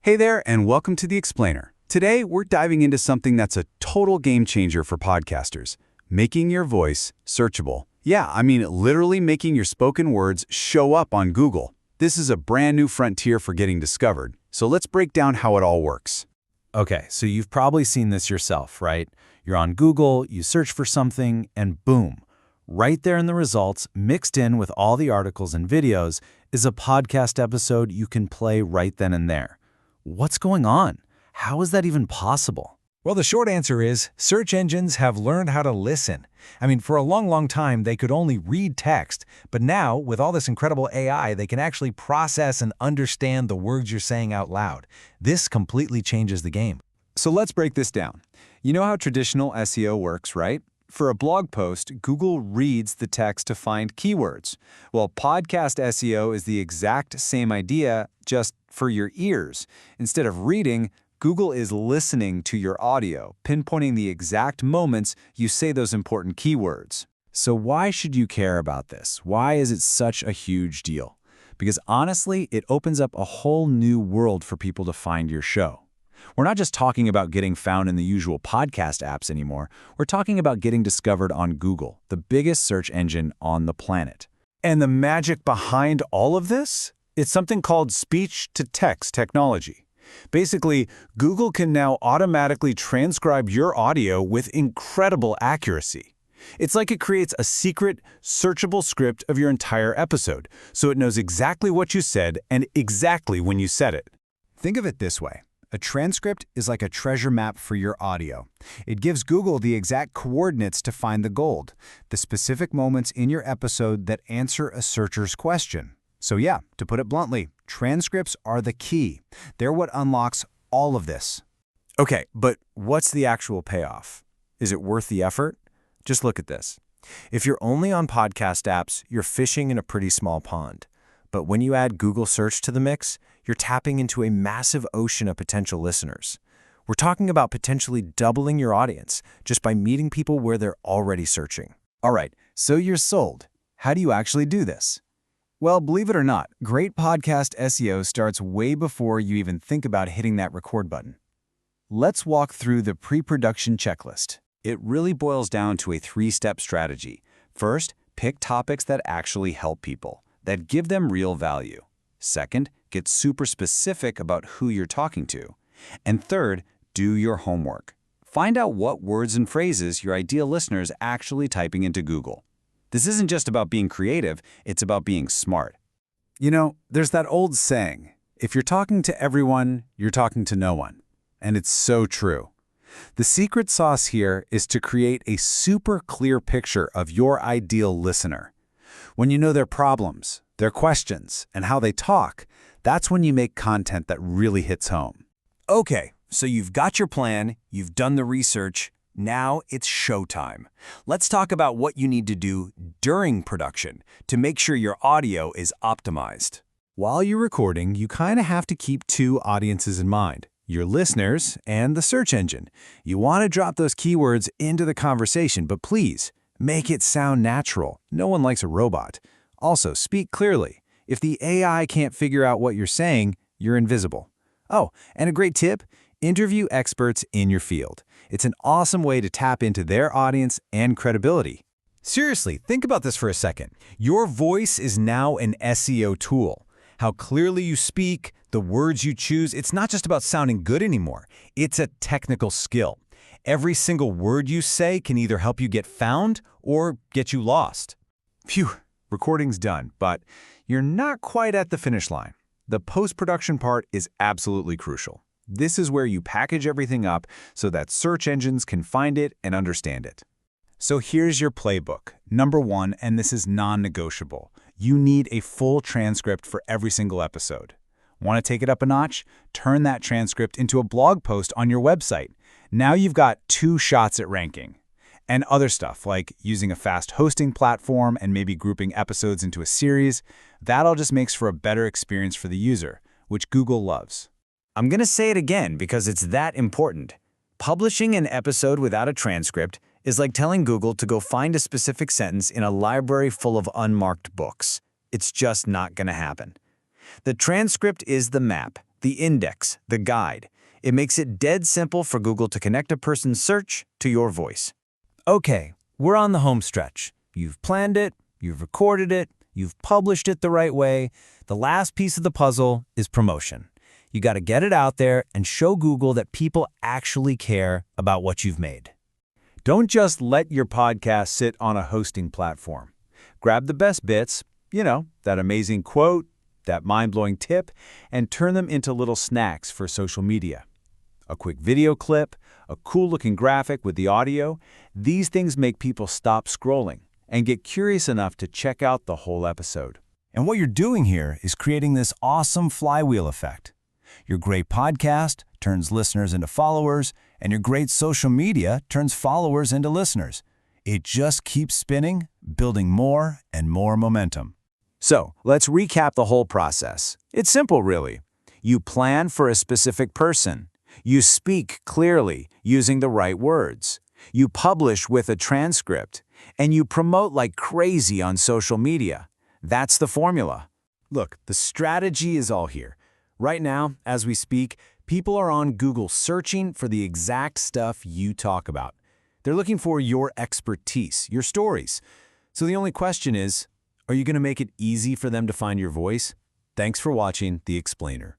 Hey there, and welcome to The Explainer. Today, we're diving into something that's a total game changer for podcasters, making your voice searchable. Yeah, I mean literally making your spoken words show up on Google. This is a brand new frontier for getting discovered, so let's break down how it all works. Okay, so you've probably seen this yourself, right? You're on Google, you search for something, and boom, right there in the results, mixed in with all the articles and videos, is a podcast episode you can play right then and there. What's going on? How is that even possible? Well, the short answer is search engines have learned how to listen. I mean, for a long time, they could only read text. But now, with all this incredible AI, they can actually process and understand the words you're saying out loud. This completely changes the game. So let's break this down. You know how traditional SEO works, right? For a blog post, Google reads the text to find keywords. Well, podcast SEO is the exact same idea, just for your ears. Instead of reading, Google is listening to your audio, pinpointing the exact moments you say those important keywords. So why should you care about this? Why is it such a huge deal? Because honestly, it opens up a whole new world for people to find your show. We're not just talking about getting found in the usual podcast apps anymore. We're talking about getting discovered on Google, the biggest search engine on the planet. And the magic behind all of this? It's something called speech-to-text technology. Basically, Google can now automatically transcribe your audio with incredible accuracy. It's like it creates a secret, searchable script of your entire episode, so it knows exactly what you said and exactly when you said it. Think of it this way. A transcript is like a treasure map for your audio. It gives Google the exact coordinates to find the gold, the specific moments in your episode that answer a searcher's question. So yeah, to put it bluntly, transcripts are the key. They're what unlocks all of this. Okay, but what's the actual payoff? Is it worth the effort? Just look at this. If you're only on podcast apps, you're fishing in a pretty small pond. But when you add Google Search to the mix, you're tapping into a massive ocean of potential listeners. We're talking about potentially doubling your audience just by meeting people where they're already searching. All right, so you're sold. How do you actually do this? Well, believe it or not, great podcast SEO starts way before you even think about hitting that record button. Let's walk through the pre-production checklist. It really boils down to a three-step strategy. First, pick topics that actually help people, that give them real value. Second, get super specific about who you're talking to. And third, do your homework. Find out what words and phrases your ideal listener is actually typing into Google. This isn't just about being creative, it's about being smart. You know, there's that old saying, if you're talking to everyone, you're talking to no one. And it's so true. The secret sauce here is to create a super clear picture of your ideal listener. When you know their problems, their questions, and how they talk, that's when you make content that really hits home. Okay, so you've got your plan, you've done the research, now it's showtime. Let's talk about what you need to do during production to make sure your audio is optimized. While you're recording, you kind of have to keep two audiences in mind, your listeners and the search engine. You want to drop those keywords into the conversation, but please, make it sound natural. No one likes a robot. Also, speak clearly. If the AI can't figure out what you're saying, you're invisible. Oh, and a great tip, interview experts in your field. It's an awesome way to tap into their audience and credibility. Seriously, think about this for a second. Your voice is now an SEO tool. How clearly you speak, the words you choose, it's not just about sounding good anymore. It's a technical skill. Every single word you say can either help you get found or get you lost. Phew, recording's done, but you're not quite at the finish line. The post-production part is absolutely crucial. This is where you package everything up so that search engines can find it and understand it. So here's your playbook. Number one, and this is non-negotiable. You need a full transcript for every single episode. Want to take it up a notch? Turn that transcript into a blog post on your website. Now you've got 2 shots at ranking. And other stuff, like using a fast hosting platform and maybe grouping episodes into a series, that all just makes for a better experience for the user, which Google loves. I'm going to say it again because it's that important. Publishing an episode without a transcript is like telling Google to go find a specific sentence in a library full of unmarked books. It's just not going to happen. The transcript is the map, the index, the guide. It makes it dead simple for Google to connect a person's search to your voice. Okay, we're on the home stretch. You've planned it, you've recorded it, you've published it the right way. The last piece of the puzzle is promotion. You got to get it out there and show Google that people actually care about what you've made. Don't just let your podcast sit on a hosting platform. Grab the best bits, that amazing quote, that mind-blowing tip, and turn them into little snacks for social media. A quick video clip, a cool-looking graphic with the audio, these things make people stop scrolling and get curious enough to check out the whole episode. And what you're doing here is creating this awesome flywheel effect. Your great podcast turns listeners into followers, and your great social media turns followers into listeners. It just keeps spinning, building more and more momentum. So, let's recap the whole process. It's simple, really. You plan for a specific person. You speak clearly, using the right words. You publish with a transcript. And you promote like crazy on social media. That's the formula. Look, the strategy is all here. Right now, as we speak, people are on Google searching for the exact stuff you talk about. They're looking for your expertise, your stories. So the only question is, are you going to make it easy for them to find your voice? Thanks for watching The Explainer.